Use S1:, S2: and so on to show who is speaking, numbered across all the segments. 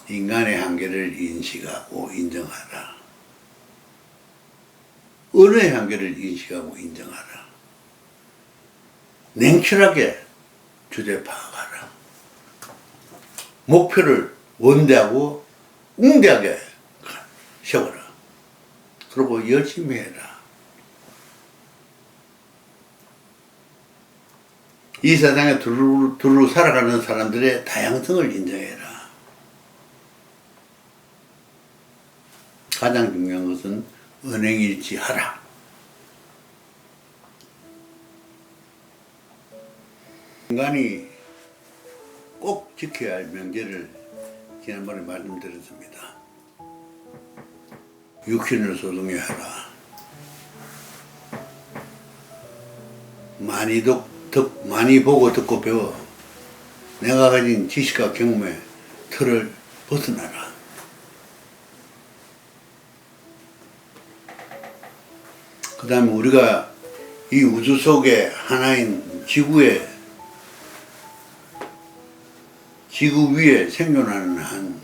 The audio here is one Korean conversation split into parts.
S1: 인간의 한계를 인식하고 인정하라. 언어의 한계를 인식하고 인정하라. 냉철하게 주제 파악하라. 목표를 원대하고 웅대하게 세워라. 그리고 열심히 해라. 이 세상에 두루 살아가는 사람들의 다양성을 인정해라. 가장 중요한 것은 언행일치하라. 인간이 꼭 지켜야 할 명제를 지난번에 말씀드렸습니다. 육신을 소중히 하라. 많이 보고 듣고 배워. 내가 가진 지식과 경험의 틀을 벗어나라. 그 다음에 우리가 이 우주 속에 하나인 지구 위에 생존하는 한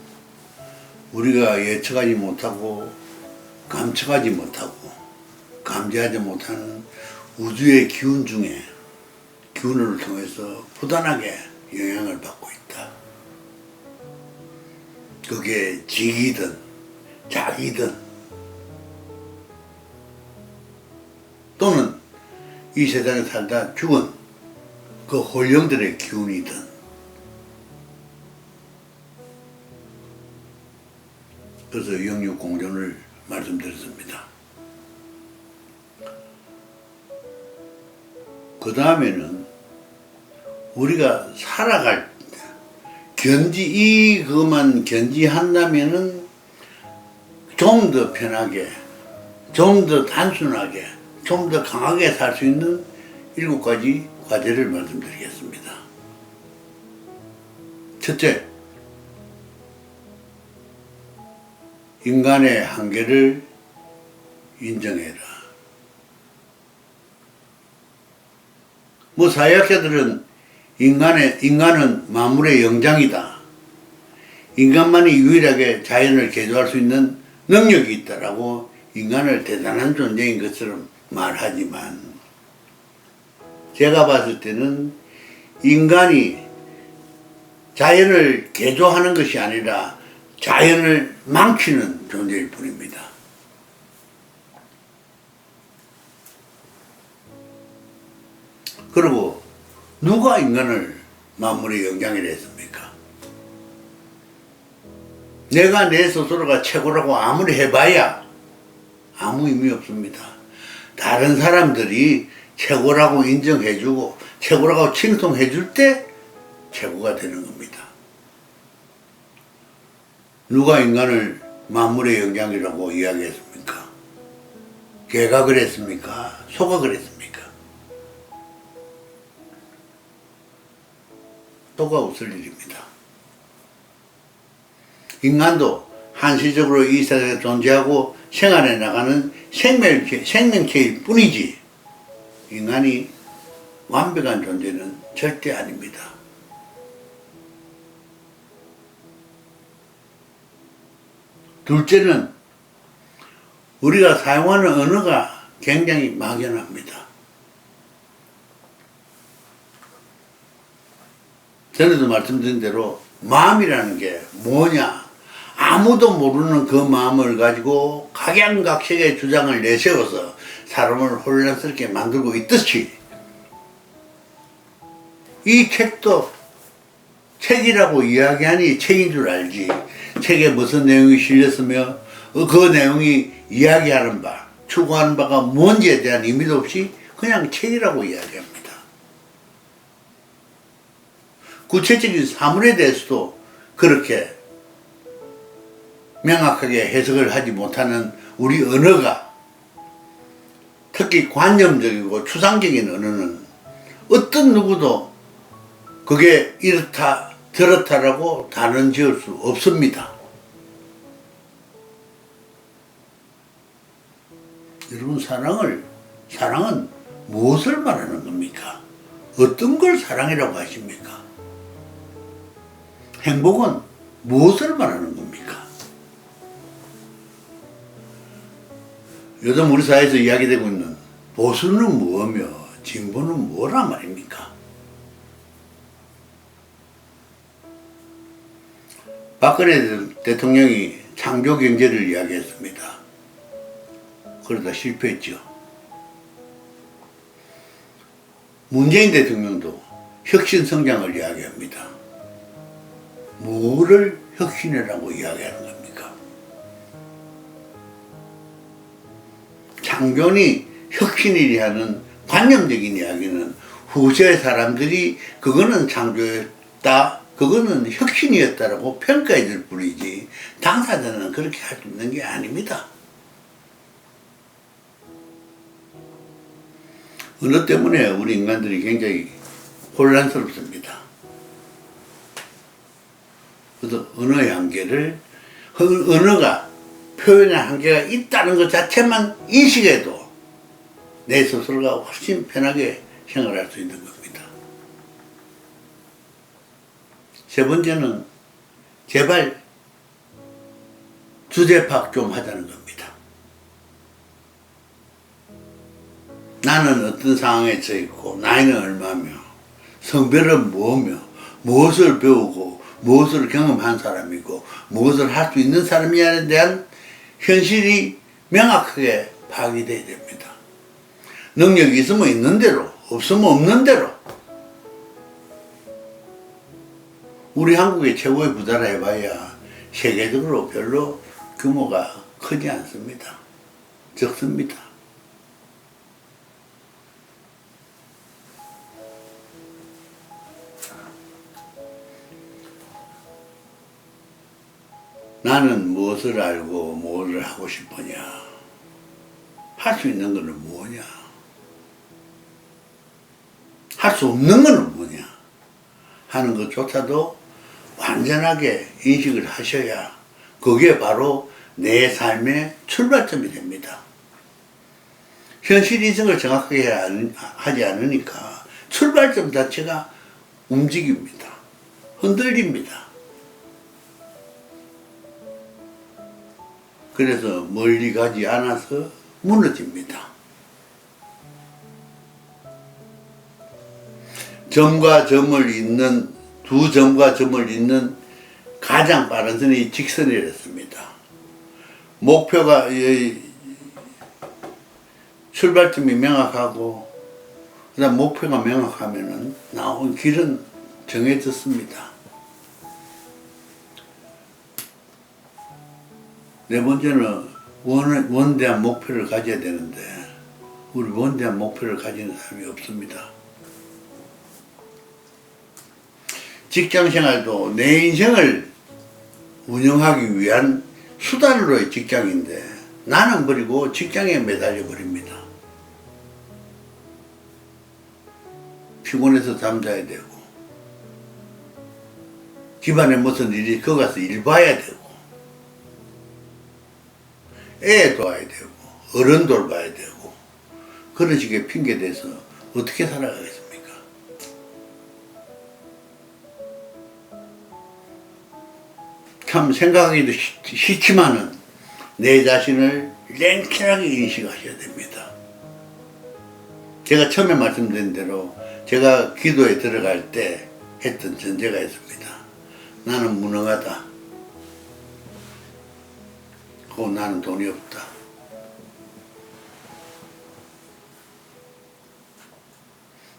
S1: 우리가 예측하지 못하고 감측하지 못하고 감지하지 못하는 우주의 기운 중에 기운을 통해서 부단하게 영향을 받고 있다. 그게 직이든 자기든 또는 이 세상에 살다 죽은 그 홀령들의 기운이든 그래서 영육공존을 말씀드렸습니다. 그 다음에는 우리가 살아갈 이것만 견지한다면은 좀 더 편하게, 좀 더 단순하게, 좀 더 강하게 살 수 있는 7가지 과제를 말씀드리겠습니다. 첫째, 인간의 한계를 인정해라. 사회학자들은 인간은 만물의 영장이다. 인간만이 유일하게 자연을 개조할 수 있는 능력이 있다라고 인간을 대단한 존재인 것처럼 말하지만 제가 봤을 때는 인간이 자연을 개조하는 것이 아니라 자연을 망치는 존재일 뿐입니다. 그리고 누가 인간을 만물의 영장이라 했습니까? 내가 내 스스로가 최고라고 아무리 해봐야 아무 의미 없습니다. 다른 사람들이 최고라고 인정해주고 최고라고 칭송해줄 때 최고가 되는 겁니다. 누가 인간을 만물의 영장이라고 이야기했습니까? 개가 그랬습니까? 소가 그랬습니까? 소가 없을 일입니다. 인간도 한시적으로 이 세상에 존재하고 생활해 나가는 생명체일 뿐이지 인간이 완벽한 존재는 절대 아닙니다. 둘째는 우리가 사용하는 언어가 굉장히 막연합니다. 전에도 말씀드린 대로 마음이라는 게 뭐냐? 아무도 모르는 그 마음을 가지고 각양각색의 주장을 내세워서 사람을 혼란스럽게 만들고 있듯이 이 책도 책이라고 이야기하니 책인 줄 알지 책에 무슨 내용이 실렸으며 그 내용이 이야기하는 바, 추구하는 바가 뭔지에 대한 의미도 없이 그냥 책이라고 이야기합니다. 구체적인 사물에 대해서도 그렇게 명확하게 해석을 하지 못하는 우리 언어가 특히 관념적이고 추상적인 언어는 어떤 누구도 그게 이렇다 저렇다라고 단언 지을 수 없습니다. 여러분 사랑은 무엇을 말하는 겁니까? 어떤 걸 사랑이라고 하십니까? 행복은 무엇을 말하는 겁니까? 요즘 우리 사회에서 이야기되고 있는 보수는 뭐며 진보는 뭐란 말입니까? 박근혜 대통령이 창조 경제를 이야기했습니다. 그러다 실패했죠. 문재인 대통령도 혁신 성장을 이야기합니다. 뭐를 혁신이라고 이야기하는 겁니까? 창조니 혁신이리 하는 관념적인 이야기는 후세 사람들이 그거는 창조였다, 그거는 혁신이었다라고 평가해 줄 뿐이지 당사자는 그렇게 할 수 있는 게 아닙니다. 언어 때문에 우리 인간들이 굉장히 혼란스럽습니다. 그래서 언어의 한계를, 언어가 표현의 한계가 있다는 것 자체만 인식해도 내 스스로가 훨씬 편하게 생활할 수 있는 겁니다. 세 번째는 제발 주제 파악 좀 하자는 겁니다. 나는 어떤 상황에 처해 있고 나이는 얼마며 성별은 뭐며 무엇을 배우고 무엇을 경험한 사람이고 무엇을 할 수 있는 사람이냐에 대한 현실이 명확하게 파악이 돼야 됩니다. 능력이 있으면 있는 대로, 없으면 없는 대로. 우리 한국의 최고의 부자라 해봐야 세계적으로 별로 규모가 크지 않습니다. 적습니다. 나는 무엇을 알고 무엇을 하고 싶으냐? 할 수 있는 것은 뭐냐? 할 수 없는 것은 뭐냐? 하는 것조차도 완전하게 인식을 하셔야 그게 바로 내 삶의 출발점이 됩니다. 현실 인식을 정확하게 하지 않으니까 출발점 자체가 움직입니다. 흔들립니다. 그래서 멀리 가지 않아서 무너집니다. 점과 점을 잇는, 두 점과 점을 잇는 가장 빠른 선이 직선이랬습니다. 목표가, 출발점이 명확하고, 그 다음 목표가 명확하면은 나온 길은 정해졌습니다. 네 번째는 원대한 목표를 가져야 되는데 우리 원대한 목표를 가지는 사람이 없습니다. 직장생활도 내 인생을 운영하기 위한 수단으로의 직장인데 나는 버리고 직장에 매달려 버립니다. 피곤해서 잠자야 되고 집안에 무슨 일이 거기 가서 일 봐야 되고 애 도와야 되고 어른 돌봐야 되고 그런 식의 핑계 대서 어떻게 살아가겠습니까? 참 생각하기도 싫지만은 내 자신을 냉철하게 인식하셔야 됩니다. 제가 처음에 말씀드린 대로 제가 기도에 들어갈 때 했던 전제가 있습니다. 나는 무능하다. 나는 돈이 없다.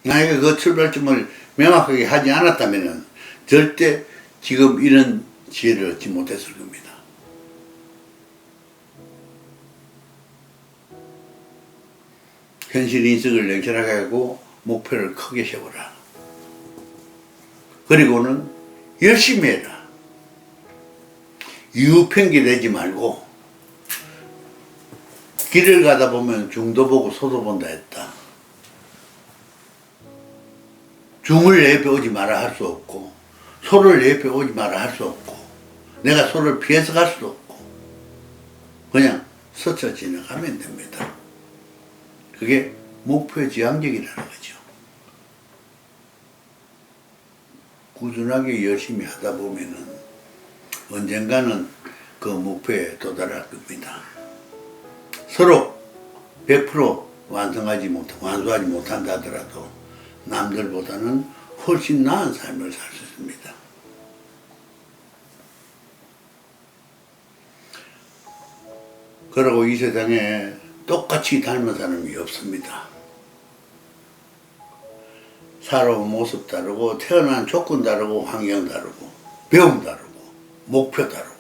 S1: 나에게 그 출발점을 명확하게 하지 않았다면 절대 지금 이런 지혜를 얻지 못했을 겁니다. 현실 인식을 냉철하게 하고 목표를 크게 세워라. 그리고는 열심히 해라. 이유 핑계 대지 말고 길을 가다 보면 중도 보고 소도 본다 했다. 중을 내 옆에 오지 마라 할 수 없고 소를 내 옆에 오지 마라 할 수 없고 내가 소를 피해서 갈 수도 없고 그냥 스쳐 지나가면 됩니다. 그게 목표지향적이라는 거죠. 꾸준하게 열심히 하다 보면은 언젠가는 그 목표에 도달할 겁니다. 서로 100% 완수하지 못한다 하더라도 남들보다는 훨씬 나은 삶을 살 수 있습니다. 그러고 이 세상에 똑같이 닮은 사람이 없습니다. 살아온 모습 다르고 태어난 조건 다르고 환경 다르고 배움 다르고 목표 다르고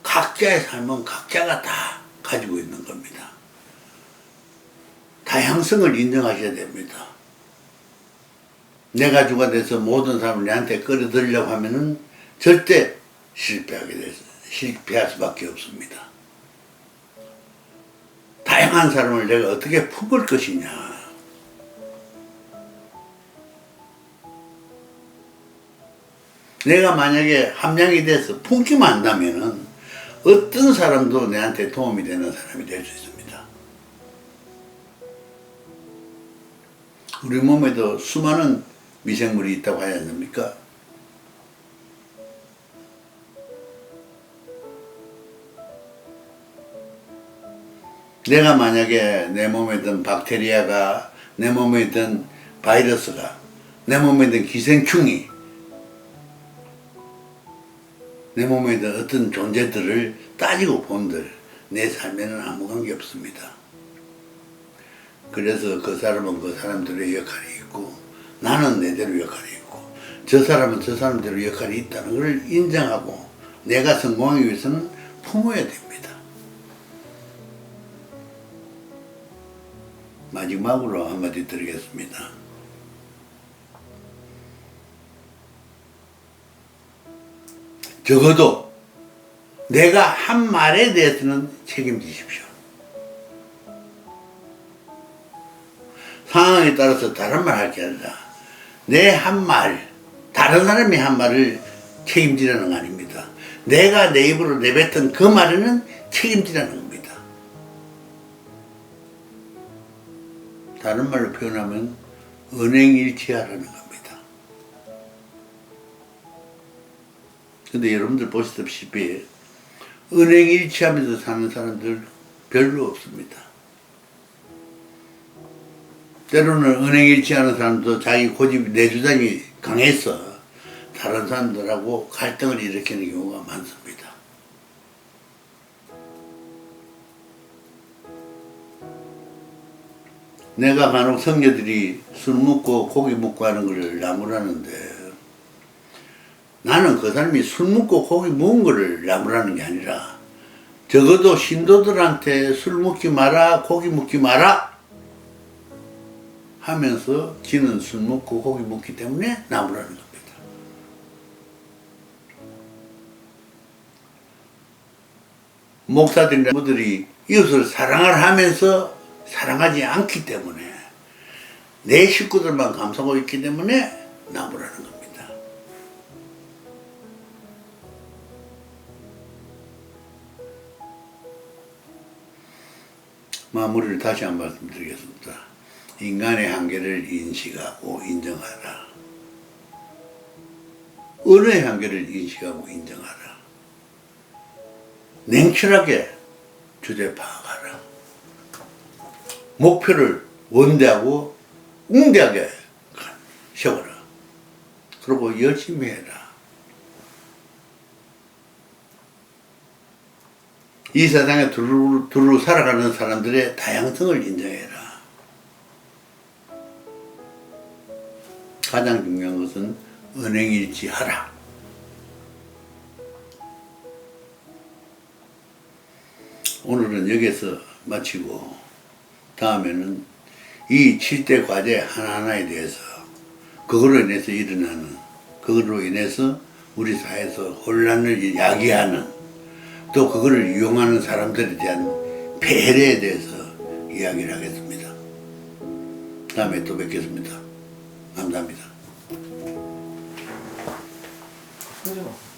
S1: 각자의 삶은 각자가 다 가지고 있는 겁니다. 다양성을 인정하셔야 됩니다. 내가 주가 돼서 모든 사람을 내한테 끌어들이려고 하면은 절대 실패할 수밖에 없습니다. 다양한 사람을 내가 어떻게 품을 것이냐. 내가 만약에 함량이 돼서 품기만 한다면은 어떤 사람도 내한테 도움이 되는 사람이 될 수 있습니다. 우리 몸에도 수많은 미생물이 있다고 하지 않습니까? 내가 만약에 내 몸에 든 박테리아가, 내 몸에 든 바이러스가, 내 몸에 든 기생충이, 내 몸에 든 어떤 존재들을 따지고 본들 내 삶에는 아무 관계 없습니다. 그래서 그 사람은 그 사람들의 역할이 있고 나는 내대로 역할이 있고 저 사람은 저 사람대로 역할이 있다는 걸 인정하고 내가 성공하기 위해서는 품어야 됩니다. 마지막으로 한마디 드리겠습니다. 적어도 내가 한 말에 대해서는 책임지십시오. 상황에 따라서 다른 말 할 게 아니라 내 한 말, 다른 사람이 한 말을 책임지라는 거 아닙니다. 내가 내 입으로 내뱉은 그 말에는 책임지라는 겁니다. 다른 말로 표현하면 은행일치하라는 겁니다. 근데 여러분들 보시다시피 은행일치하면서 사는 사람들 별로 없습니다. 때로는 은행일치하는 사람도 자기 고집, 내주장이 강해서 다른 사람들하고 갈등을 일으키는 경우가 많습니다. 내가 간혹 성녀들이 술 먹고 고기 먹고 하는 걸 나무라는데 나는 그 사람이 술 먹고 고기 먹은 거를 나무라는 게 아니라 적어도 신도들한테 술 먹지 마라, 고기 먹지 마라 하면서 지는 술 먹고 고기 먹기 때문에 나무라는 겁니다. 목사들이나 부들이 이웃을 사랑을 하면서 사랑하지 않기 때문에 내 식구들만 감싸고 있기 때문에 나무라는 겁니다. 마무리를 다시 한 말씀 드리겠습니다. 인간의 한계를 인식하고 인정하라. 언어의 한계를 인식하고 인정하라. 냉철하게 주제 파악하라. 목표를 원대하고 웅대하게 세워라. 그리고 열심히 해라. 이 세상에 두루 살아가는 사람들의 다양성을 인정해라. 가장 중요한 것은 은행일치하라. 오늘은 여기서 마치고 다음에는 이 7대 과제 하나하나에 대해서 그거로 인해서 우리 사회에서 혼란을 야기하는 또 그거를 이용하는 사람들에 대한 배려에 대해서 이야기를 하겠습니다. 다음에 또 뵙겠습니다. 감사합니다.
S2: 그죠?